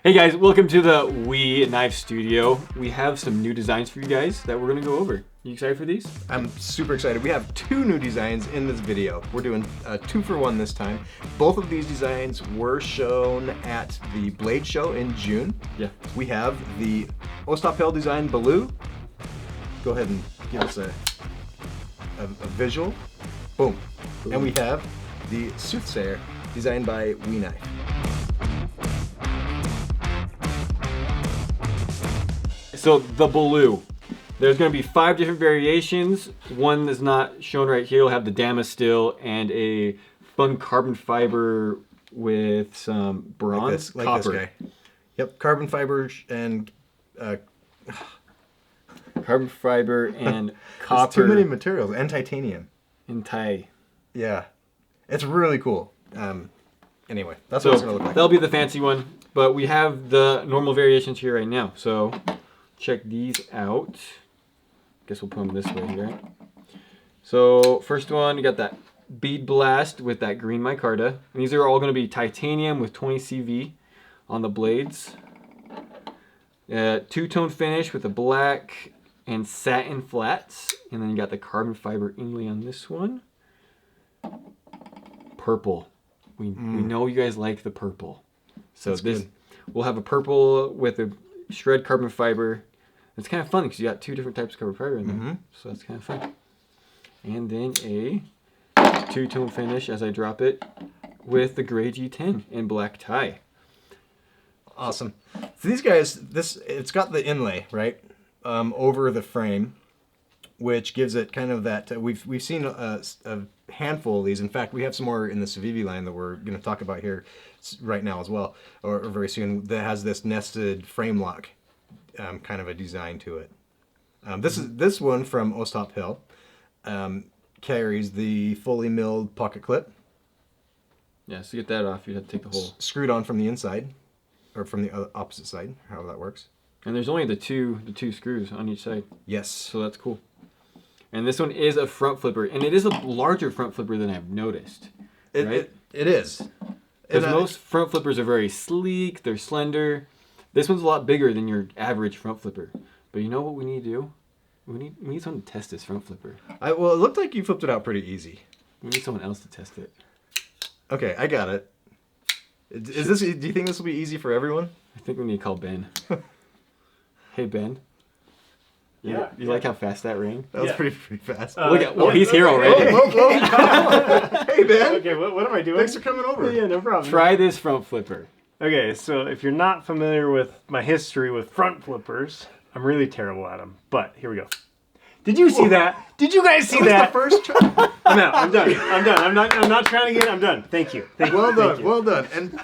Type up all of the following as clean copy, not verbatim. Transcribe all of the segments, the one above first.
Hey guys, welcome to the We Knife Studio. We have some new designs for you guys that we're gonna go over. You excited for these? I'm super excited. We have two new designs in this video. We're doing a 2-for-1 this time. Both of these designs were shown at the Blade Show in June. Yeah. We have the Ostapel design Baloo. Go ahead and give us a visual. Boom. Boom. And we have the Soothsayer designed by We Knife. So the Baloo. There's going to be 5 different variations. One that's not shown right here will have the Damasteel and a fun carbon fiber with some bronze, like copper. this guy. Yep, carbon fiber and Carbon fiber and copper. too many materials and titanium. And Thai. Yeah, it's really cool. Anyway, that's what it's gonna look like. That'll be the fancy one, but we have the normal variations here right now. So check these out. Guess we'll put them this way here. So first one, you got that bead blast with that green micarta. And these are all going to be titanium with 20 CV on the blades. Two-tone finish with the black and satin flats. And then you got the carbon fiber inlay on this one. Purple. We know you guys like the purple. So That's this good. We'll have a purple with a shred carbon fiber. It's kind of fun because you got 2 different types of carbon fiber in there. So that's kind of fun. And then a 2-tone finish as I drop it with the gray G10 and black tie. Awesome. So these guys, it's got the inlay, right, over the frame, which gives it kind of that, we've seen a handful of these. In fact, we have some more in the Civivi line that we're going to talk about here right now as well, or very soon, that has this nested frame lock kind of a design to it. This one from Ostapel carries the fully milled pocket clip. Yeah, so to get that off, you have to take the whole... Screwed on from the inside, or from the opposite side, however that works. And there's only the two screws on each side. Yes. So that's cool. And this one is a front flipper, and it is a larger front flipper than I've noticed. Right? It is. Because most front flippers are very sleek, they're slender. This one's a lot bigger than your average front flipper. But you know what we need to do? We need someone to test this front flipper. Well, it looked like you flipped it out pretty easy. We need someone else to test it. Okay, I got it. Do you think this will be easy for everyone? I think we need to call Ben. Hey, Ben. Yeah. You like how fast that rang? That was pretty fast. Look at, well, he's here already. Hey, Ben. Okay, what am I doing? Thanks for coming over. Yeah, no problem. Try this front flipper. Okay, so if you're not familiar with my history with front flippers, I'm really terrible at them. But here we go. Did you see that? Did you guys see that? The first try. I'm out. I'm done. I'm not trying again. I'm done. Thank you. Well done. Well done. And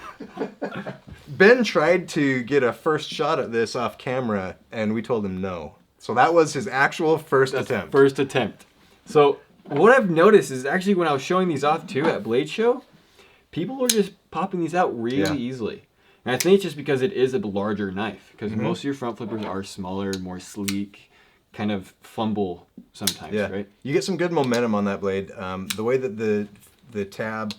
Ben tried to get a first shot at this off camera, and we told him no. So that was his actual first attempt. First attempt. So what I've noticed is actually when I was showing these off too at Blade Show, people were just popping these out really easily. And I think it's just because it is a larger knife. Because most of your front flippers are smaller, more sleek, kind of fumble sometimes, right? You get some good momentum on that blade. The way that the tab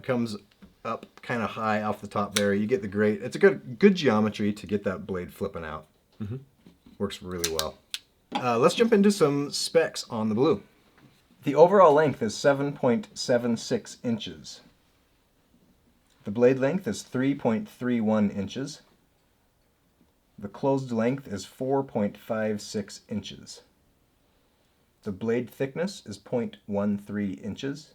comes up kind of high off the top there, you get the great. It's a good geometry to get that blade flipping out. Works really well. Let's jump into some specs on the Baloo. The overall length is 7.76 inches. The blade length is 3.31 inches. The closed length is 4.56 inches. The blade thickness is 0.13 inches.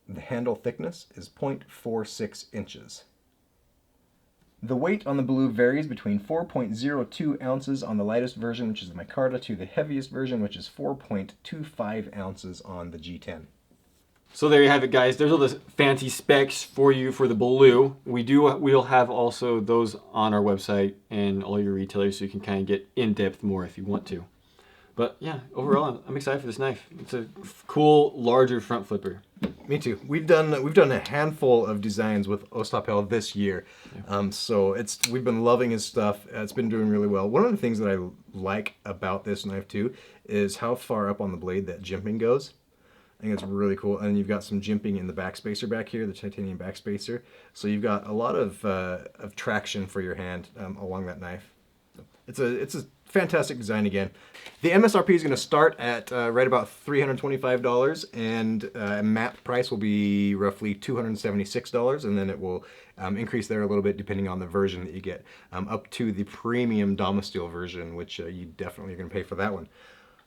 The handle thickness is 0.46 inches. The weight on the Baloo varies between 4.02 ounces on the lightest version, which is the micarta, to the heaviest version, which is 4.25 ounces on the G10. So there you have it, guys. There's all the fancy specs for you for the Baloo. We'll have also those on our website and all your retailers, so you can kind of get in depth more if you want to. But yeah, overall, I'm excited for this knife. It's a cool, larger front flipper. Me too. We've done a handful of designs with Ostapel this year, so we've been loving his stuff. It's been doing really well. One of the things that I like about this knife too is how far up on the blade that jimping goes. I think it's really cool. And you've got some jimping in the backspacer back here, the titanium backspacer. So you've got a lot of traction for your hand along that knife. So it's a fantastic design again. The MSRP is going to start at right about $325, and map price will be roughly $276, and then it will increase there a little bit depending on the version that you get, up to the premium Domesteel version, which you definitely are going to pay for that one.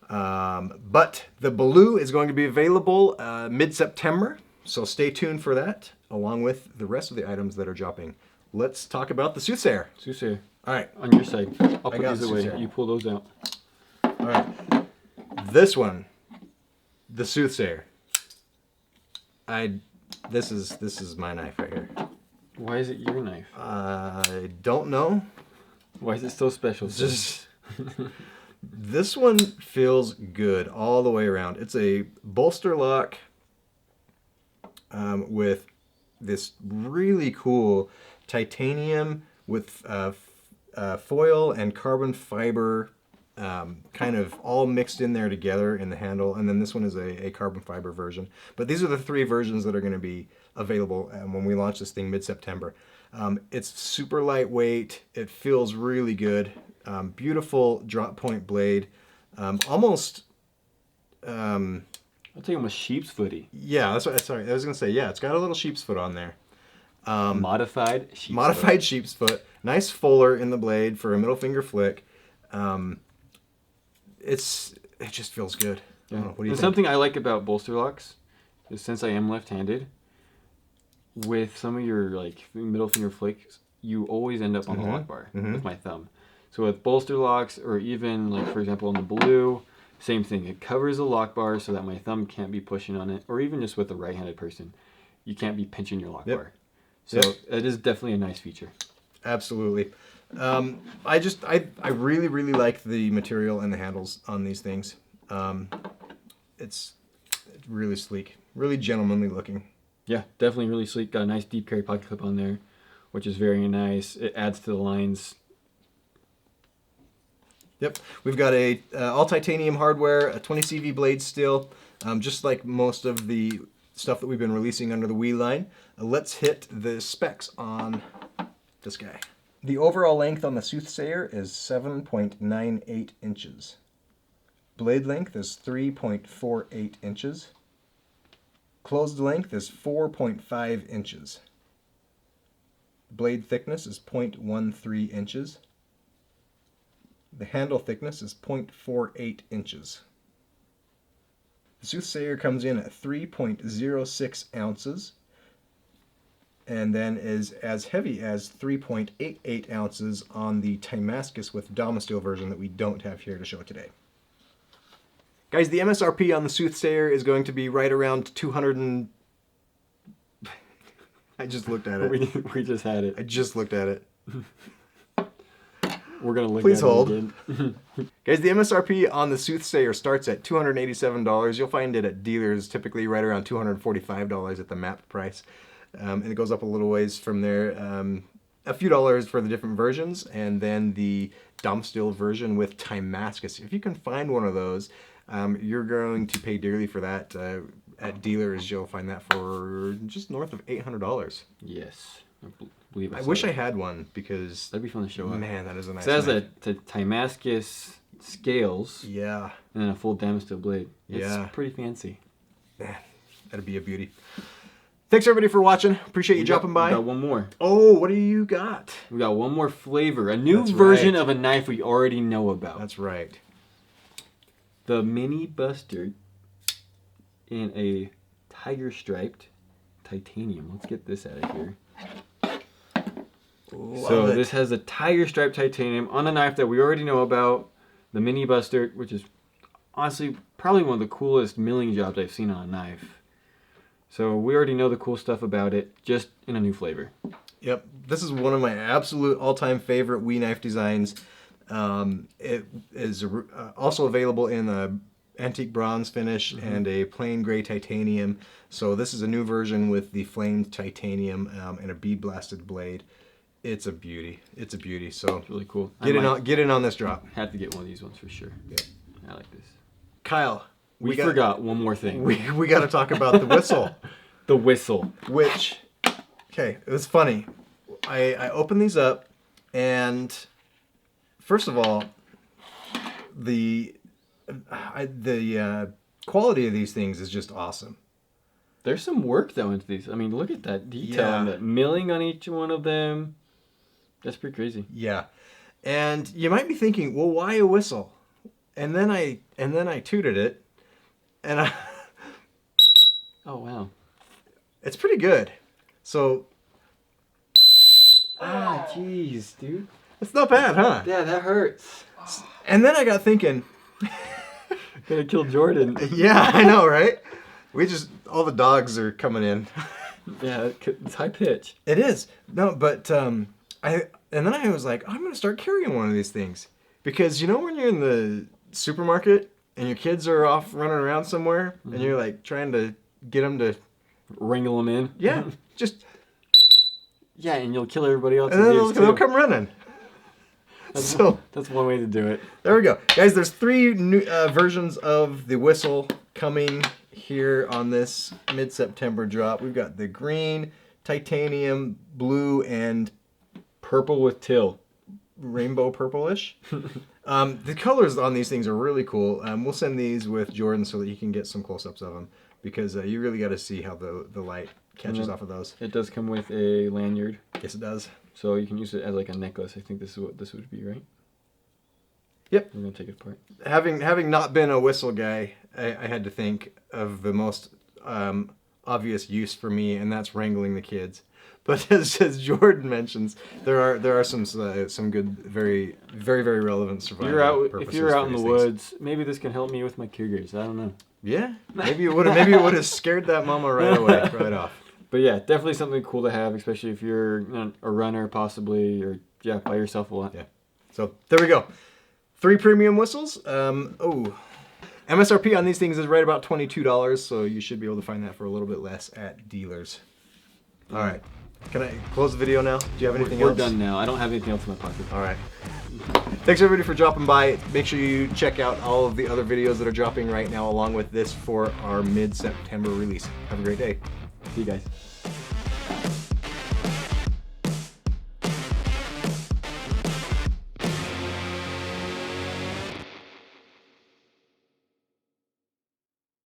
But the Baloo is going to be available mid-September, so stay tuned for that, along with the rest of the items that are dropping. Let's talk about the Soothsayer. Soothsayer. All right. On your side. I'll put got these away. Soothsayer. You pull those out. All right. This one, the Soothsayer. This is my knife right here. Why is it your knife? I don't know. Why is it so special? Just this one feels good all the way around. It's a bolster lock with this really cool titanium with foil and carbon fiber kind of all mixed in there together in the handle, and then this one is a carbon fiber version. But these are the 3 versions that are going to be available when we launch this thing mid-September. It's super lightweight. It feels really good. Beautiful drop point blade. Almost. I'll take them with sheep's footy. Yeah, that's what. Sorry, I was gonna say. Yeah, it's got a little sheep's foot on there. Modified sheep's Modified foot. sheep's foot. Nice fuller in the blade for a middle finger flick. It just feels good. I don't know, what do you think? Something I like about bolster locks is, since I am left-handed, with some of your like middle finger flicks, you always end up on the lock bar with my thumb. So with bolster locks, or even like for example on the Baloo, same thing. It covers the lock bar so that my thumb can't be pushing on it, or even just with a right-handed person, you can't be pinching your lock bar. So it is definitely a nice feature. Absolutely. I really like the material and the handles on these things. It's really sleek, really gentlemanly looking. Yeah, definitely really sleek. Got a nice deep carry pocket clip on there, which is very nice. It adds to the lines. Yep, we've got a all titanium hardware, a 20 CV blade steel, just like most of the stuff that we've been releasing under the Wii line. Let's hit the specs on this guy. The overall length on the Soothsayer is 7.98 inches. Blade length is 3.48 inches. Closed length is 4.5 inches. Blade thickness is 0.13 inches. The handle thickness is 0.48 inches. The Soothsayer comes in at 3.06 ounces, and then is as heavy as 3.88 ounces on the Damascus with Domesteel version that we don't have here to show today. Guys, the MSRP on the Soothsayer is going to be right around 200 and... I just looked at it. We just had it. I just looked at it. We're going to look Please at hold. it again. Guys, the MSRP on the Soothsayer starts at $287. You'll find it at dealers typically right around $245 at the map price. And it goes up a little ways from there. A few dollars for the different versions, and then the Domesteel version with Damascus. If you can find one of those, you're going to pay dearly for that. At dealers, you'll find that for just north of $800. Yes. Believe I wish I had one, because that'd be fun to show up. Man, that is a nice So it has knife. the Damascus scales, Yeah. and then a full Domesteel blade. It's Yeah. pretty fancy. Man, that'd be a beauty. Thanks everybody for watching. Appreciate you dropping by. We got one more. Oh, what do you got? We got one more flavor. A new That's version right. of a knife we already know about. That's right. The Mini Buster in a tiger striped titanium. Let's get this out of here. So this has a tiger striped titanium on a knife that we already know about. The Mini Buster, which is honestly probably one of the coolest milling jobs I've seen on a knife. So we already know the cool stuff about it, just in a new flavor. Yep, this is one of my absolute all-time favorite Wii knife designs. It is also available in a antique bronze finish and a plain gray titanium. So this is a new version with the flamed titanium and a bead blasted blade. It's a beauty. It's a beauty. So It's really cool. get in on this drop. Have to get one of these ones for sure. Yep. I like this. Kyle, We forgot one more thing. We got to talk about the whistle. The whistle. Which, okay, it was funny. I opened these up, and first of all, the quality of these things is just awesome. There's some work though into these. I mean, look at that detail and that milling on each one of them. That's pretty crazy. Yeah, and you might be thinking, well, why a whistle? And then I tooted it, and I. Oh wow. It's pretty good. So. Ah, jeez, dude. It's not bad, huh? Yeah, that hurts. And then I got thinking. Gonna kill Jordan. Yeah, I know, right? All the dogs are coming in. Yeah, it's high pitch. It is. No, but and then I was like, I'm gonna start carrying one of these things because when you're in the supermarket and your kids are off running around somewhere and you're like trying to get them to wrangle them in. Yeah, just. Yeah, and you'll kill everybody else. And then they'll come running. That's one way to do it. There we go. Guys, there's 3 new versions of the whistle coming here on this mid-September drop. We've got the green, titanium, blue, and purple with till. Rainbow purplish. The colors on these things are really cool. We'll send these with Jordan so that you can get some close-ups of them because you really got to see how the light catches off of those. It does come with a lanyard. Yes, it does. So you can use it as like a necklace. I think this is what this would be, right? Yep. I'm gonna take it apart. Having not been a whistle guy, I had to think of the most obvious use for me, and that's wrangling the kids. But as Jordan mentions, there are some good, very, very, very relevant survival purposes. If you're out in the woods, maybe this can help me with my cougars. I don't know. Yeah, maybe it would have scared that mama right away, right off. But yeah, definitely something cool to have, especially if you're a runner, possibly, or by yourself a lot. Yeah. So there we go. 3 premium whistles. MSRP on these things is right about $22, so you should be able to find that for a little bit less at dealers. All right. Can I close the video now? Do you have anything else? We're done now. I don't have anything else in my pocket. All right. Thanks everybody for dropping by. Make sure you check out all of the other videos that are dropping right now along with this for our mid-September release. Have a great day. See you guys.